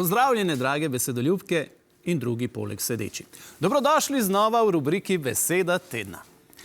Pozdravljene, drage besedoljubke in drugi poleg sedeči. Dobrodošli znova v rubriki Beseda tedna.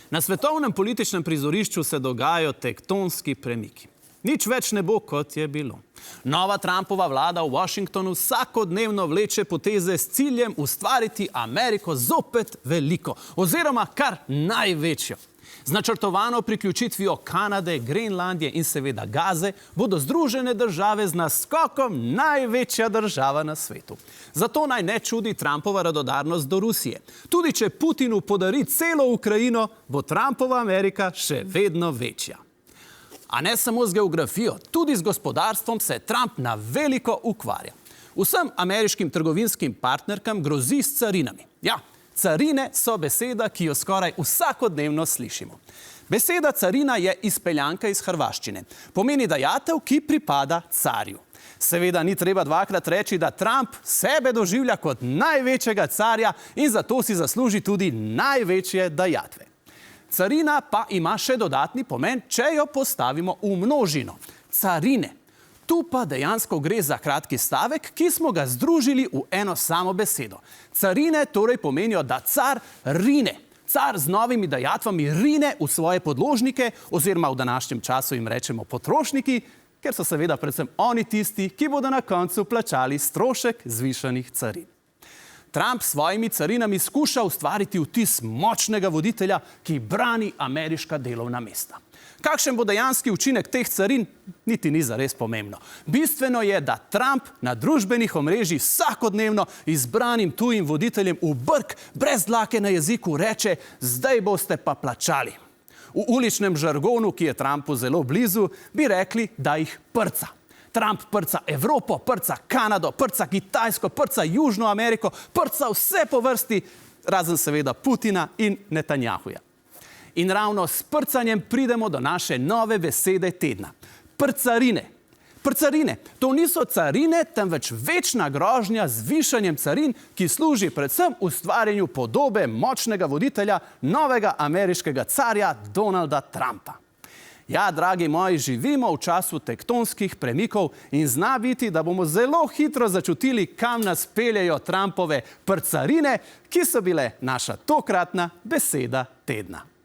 Na svetovnem političnem prizorišču se dogajajo tektonski premiki. Nič več ne bo, kot je bilo. Nova Trumpova vlada v Washingtonu vsakodnevno vleče poteze s ciljem ustvariti Ameriko zopet veliko, oziroma kar največjo. Z načrtovano priključitvijo Kanade, Grenlandije in seveda Gaze bodo Združene države z naskokom največja država na svetu. Zato naj ne čudi Trumpova radodarnost do Rusije. Tudi če Putinu podari celo Ukrajino, bo Trumpova Amerika še vedno večja. A ne samo z geografijo, tudi z gospodarstvom se Trump na veliko ukvarja. Vsem ameriškim trgovinskim partnerkam grozi s carinami. Ja, carine so beseda, ki jo skoraj vsakodnevno slišimo. Beseda carina je izpeljanka iz hrvaščine. Pomeni dajatev, ki pripada carju. Seveda ni treba dvakrat reči, da Trump sebe doživlja kot največjega carja in zato si zasluži tudi največje dajatve. Carina pa ima še dodatni pomen, če jo postavimo v množino. Carine. Tu pa dejansko gre za kratki stavek, ki smo ga združili v eno samo besedo. Carine torej pomenijo, da car rine. Car z novimi dajatvami rine v svoje podložnike, oziroma v današnjem času jim rečemo potrošniki, ker so seveda predvsem oni tisti, ki bodo na koncu plačali strošek zvišanih carin. Trump s svojimi carinami skuša ustvariti vtis močnega voditelja, ki brani ameriška delovna mesta. Kakšen bo dejanski učinek teh carin, niti ni zares pomembno. Bistveno je, da Trump na družbenih omrežjih vsakodnevno izbranim tujim voditeljem v brk, brez dlake na jeziku reče: zdaj boste pa plačali. V uličnem žargonu, ki je Trumpu zelo blizu, bi rekli, da jih prca. Trump prca Evropo, prca Kanado, prca Kitajsko, prca Južno Ameriko, prca vse po vrsti, razen seveda Putina in Netanjahuja. In ravno s prcanjem pridemo do naše nove besede tedna. Prcarine. Prcarine. To niso carine, temveč večna grožnja z višanjem carin, ki služi predvsem ustvarjanju podobe močnega voditelja, novega ameriškega carja Donalda Trumpa. Ja, dragi moji, živimo v času tektonskih premikov in zna biti, da bomo zelo hitro začutili, kam nas peljejo Trumpove prcarine, ki so bile naša tokratna beseda tedna.